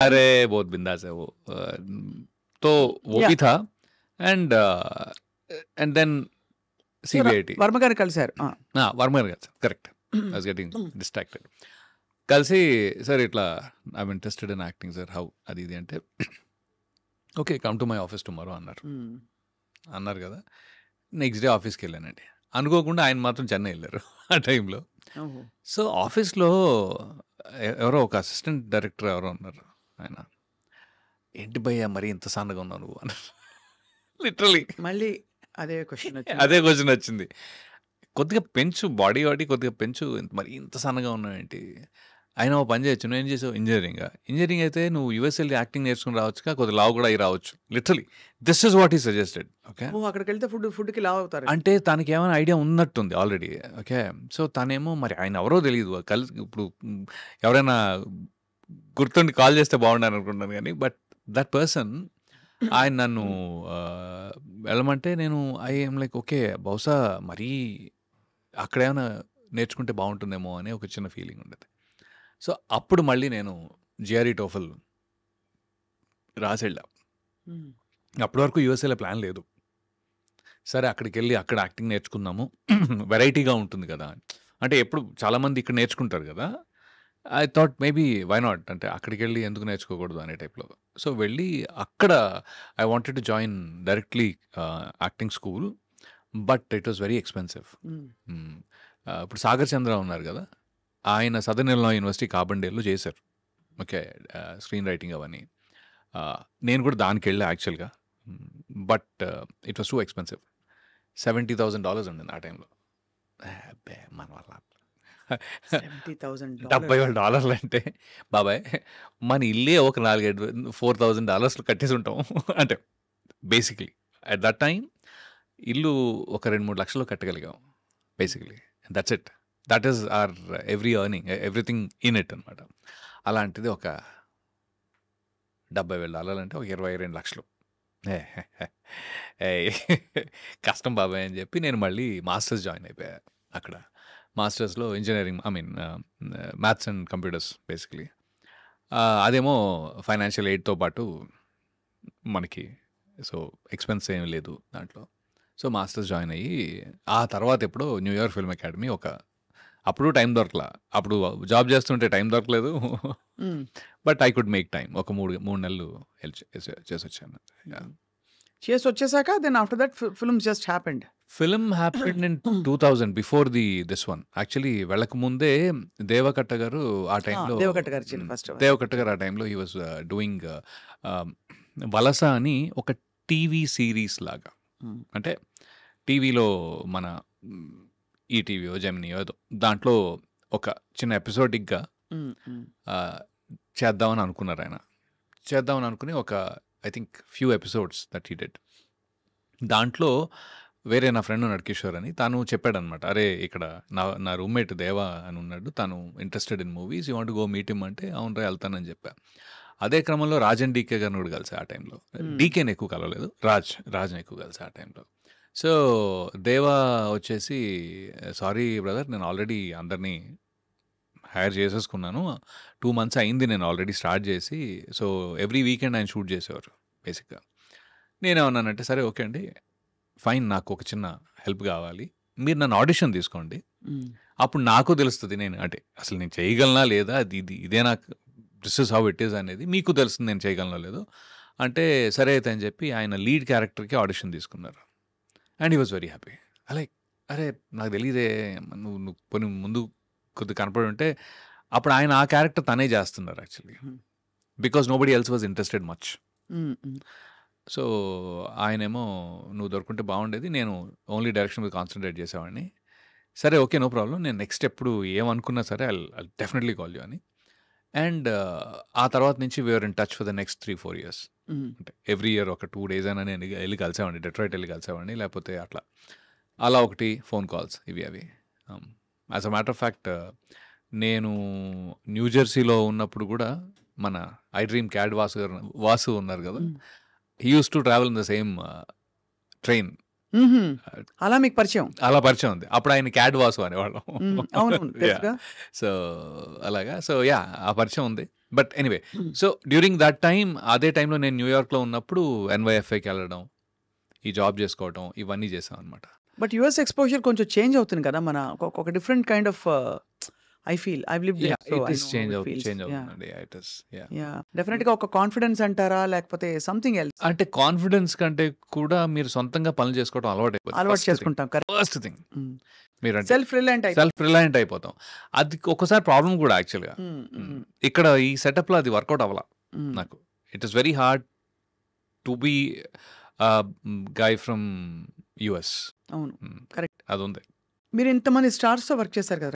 अरे बहुत बिंदास है वो। तो वो యా भी था and and then so CBIT Varma గారిని కలిశారు. వర్మ గారు sir correct I was getting distracted. కలిసి సార్ ఇట్లా I'm interested in acting sir how అది ఇది అంటే okay come to my office tomorrow అన్నారు కదా. నెక్స్ట్ డే ఆఫీస్కి వెళ్ళానండి. అనుకోకుండా ఆయన మాత్రం చెన్నై వెళ్ళారు ఆ టైంలో. సో ఆఫీస్లో ఎవరో ఒక అసిస్టెంట్ డైరెక్టర్ ఎవరో ఉన్నారు. ఆయన ఏంటి భయ్యా మరి ఇంత సన్నగా ఉన్నావు నువ్వు అన్నారు. లిటరలీ మళ్ళీ అదే క్వశ్చన్ అదే క్వశ్చన్ వచ్చింది. కొద్దిగా పెంచు బాడీ కొద్దిగా పెంచు, మరి ఇంత సన్నగా ఉన్నావు ఏంటి. ఆయన ఓ పని చేయొచ్చు, నువ్వు ఏం చేసావు ఇంజనీరింగ్ అయితే నువ్వు యూఎస్ వెళ్ళి యాక్టింగ్ నేర్చుకుని రావచ్చుగా, కొద్దిగా లావు కూడా అయి రావచ్చు. లిటరలీ దిస్ ఇస్ వాట్ ఈ సజెస్టెడ్. ఓకే అక్కడికి వెళ్తే ఫుడ్కి లావ్ అవుతారు. అంటే తనకి ఏమైనా ఐడియా ఉన్నట్టుంది ఆల్రెడీ. ఓకే సో తనేమో మరి ఆయన ఎవరో తెలియదు. కలిసి ఇప్పుడు ఎవరైనా గుర్తుండి కాల్ చేస్తే బాగుండాను అనుకుంటున్నాను కానీ బట్ దట్ పర్సన్ ఆయన నన్ను వెళ్ళమంటే నేను ఐఎమ్ లైక్ ఓకే బహుశా మరీ అక్కడ ఏమైనా నేర్చుకుంటే బాగుంటుందేమో అని ఒక చిన్న ఫీలింగ్ ఉండేది. సో అప్పుడు మళ్ళీ నేను జిఆర్ఈ టోఫల్ రాసి వెళ్ళా. అప్పటి వరకు యూఎస్ఏలో ప్లాన్ లేదు. సరే అక్కడికి వెళ్ళి అక్కడ యాక్టింగ్ నేర్చుకుందాము, వెరైటీగా ఉంటుంది కదా. అంటే ఎప్పుడు చాలామంది ఇక్కడ నేర్చుకుంటారు కదా. I thought maybe why not, అంటే అక్కడికి వెళ్ళి ఎందుకు నేర్చుకోకూడదు అనే టైప్లో. సో వెళ్ళి అక్కడ I wanted to join directly acting school, but it was very expensive. ఇప్పుడు సాగర్ చంద్ర ఉన్నారు కదా, ఆయన సదర్న్ ఇల్లినాయ్ యూనివర్సిటీ కార్బన్డేల్లో చేశారు. ఓకే స్క్రీన్ రైటింగ్ అవన్నీ. నేను కూడా దానికి వెళ్ళా యాక్చువల్గా, but it was too expensive. $70,000 ఉండింది ఆ టైంలో. మన వల్ల $70,000 అంటే బాబాయ్ మన ఇల్లే ఒక $4,000 కట్టేసి ఉంటాం. అంటే బేసిక్లీ అట్ దట్ టైం ఇల్లు ఒక 2-3 లక్షలు కట్టగలిగాం basically. That's it. That is our every earning, everything in it అనమాట. అలాంటిది ఒక $70,000 అంటే ఒక 22 లక్షలు. కష్టం బాబాయ్ అని చెప్పి నేను మళ్ళీ మాస్టర్స్ జాయిన్ అయిపోయా అక్కడ. మాస్టర్స్లో engineering, I mean maths and computers basically. అదేమో ఫైనాన్షియల్ ఎయిడ్తో పాటు మనకి, సో ఎక్స్పెన్స్ ఏం లేదు దాంట్లో. సో మాస్టర్స్ జాయిన్ అయ్యి ఆ తర్వాత ఎప్పుడో న్యూయార్క్ ఫిల్మ్ అకాడమీ అప్పుడు టైం దొరకలా. అప్పుడు జాబ్ చేస్తుంటే టైం దొరకలేదు, but I could make time. ఒక 3 నెలలు చేసి వచ్చాను. చేసి వచ్చేసాక then after that film just happened. Film happened in 2000 before this one. Actually వెళ్ళక ముందే దేవకట్ట గారు ఆ టైంలో, దేవకట్ట గారు ఆ టైంలో హీ వాజ్ డూయింగ్ వలస అని ఒక టీవీ సిరీస్ లాగా. అంటే టీవీలో మన ఈటీవీయో జెమినీయో ఏదో దాంట్లో ఒక చిన్న ఎపిసోడిక్గా చేద్దామని అనుకున్నారు ఆయన. చేద్దామని అనుకుని ఒక I think few episodes that he did. దాంట్లో వేరే నా ఫ్రెండ్ ఉన్నాడు కిషోర్ అని, తాను చెప్పాడనమాట, అరే ఇక్కడ నా రూమ్మేట్ దేవా అని ఉన్నాడు, తను interested in movies, you want go meet him అంటే అవునరా వెళ్తానని చెప్పా. అదే క్రమంలో రాజ్ అండ్ డీకే గారిని కూడా కలిసి ఆ టైంలో. డీకేని ఎక్కువ కలవలేదు, రాజ్ని ఎక్కువ కలిసి ఆ టైంలో. సో దేవా వచ్చేసి సారీ బ్రదర్, నేను ఆల్రెడీ అందరినీ హైర్ చేసేసుకున్నాను, 2 months అయింది నేను ఆల్రెడీ స్టార్ట్ చేసి. సో ఎవ్రీ వీకెండ్ ఆయన షూట్ చేసేవారు బేసిక్గా. నేనేమన్నానంటే సరే ఓకే అండి ఫైన్, నాకు ఒక చిన్న హెల్ప్ కావాలి, మీరు నన్ను ఆడిషన్ తీసుకోండి, అప్పుడు నాకు తెలుస్తుంది నేను అంటే అసలు నేను చేయగలనా లేదా, ఇదే నాకు this is how it is అనేది మీకు తెలుస్తుంది నేను చేయగలనా లేదో అంటే. సరే అయితే అని చెప్పి ఆయన లీడ్ క్యారెక్టర్కి ఆడిషన్ తీసుకున్నారు. And he was very happy. అరే నాకు తెలియదే, నువ్వు కొన్ని ముందు కొద్దిగా కనపడి ఉంటే. అప్పుడు ఆయన ఆ క్యారెక్టర్ తనే చేస్తున్నారు actually, because nobody else was interested much. So ఆయనేమో నువ్వు దొరుకుంటే బాగుండేది, నేను ఓన్లీ డైరెక్షన్ మీద కాన్సన్ట్రేట్ చేసేవాడిని. సరే ఓకే నో ప్రాబ్లం, నేను నెక్స్ట్ ఎప్పుడు ఏమనుకున్నా సరే ఐ డెఫినెట్లీ కాల్ యూ అని. అండ్ ఆ తర్వాత నుంచి we're in touch for the next 3-4 years. అంటే ఎవ్రీ ఇయర్ ఒక 2 days అయినా నేను వెళ్ళి కలిసేవాడిని, డెట్రాయిట్ వెళ్ళి కలిసేవాడిని, లేకపోతే అలా ఒకటి ఫోన్ కాల్స్ ఇవి అవి. As a matter of fact నేను న్యూజెర్సీలో ఉన్నప్పుడు కూడా మన ఐ డ్రీమ్ క్యాడ్ వాసు ఉన్నారు కదా, he use to travel in the same train. అలా మీకు పరిచయం? అలా పరిచయం ఉంది. అప్పుడు ఆయన క్యాడ్ వాసు అనేవాళ్ళం. సో అలాగా, సో యా ఆ పరిచయం ఉంది. But anyway, so during that time, అదే టైంలో నేను న్యూయార్క్లో ఉన్నప్పుడు ఎన్వైఎఫ్ఐకి వెళ్ళడం, ఈ జాబ్ చేసుకోవడం, ఇవన్నీ చేసాం అనమాట. బట్ యుఎస్ ఎక్స్పోజర్ కొంచెం చేంజ్ అవుతుంది కదా, మన ఒక different kind of I feel I live change అవుతుందండి. డెఫినెట్ గా ఒక కాన్ఫిడెన్స్ అంటారా, లేకపోతే సంథింగ్ ఎల్స్? అంటే కాన్ఫిడెన్స్ కంటే కూడా మీరు సొంతంగా పనులు చేసుకోవడం అలవాటు చేసుకుంటాం. ఫస్ట్ థింగ్ మీరు సెల్ఫ్ రిలయంట్ అయిపోతాం. అది ఒకసారి ప్రాబ్లం కూడా యాక్చువల్గా. ఇక్కడ ఈ సెటప్ లో అది వర్కౌట్ అవ్వాల నాకు. It is very hard to be guy from US. అవును, కరెక్ట్. అది ఉంది. మీరు ఇంతమంది స్టార్స్ తో వర్క్ చేశారు కదా,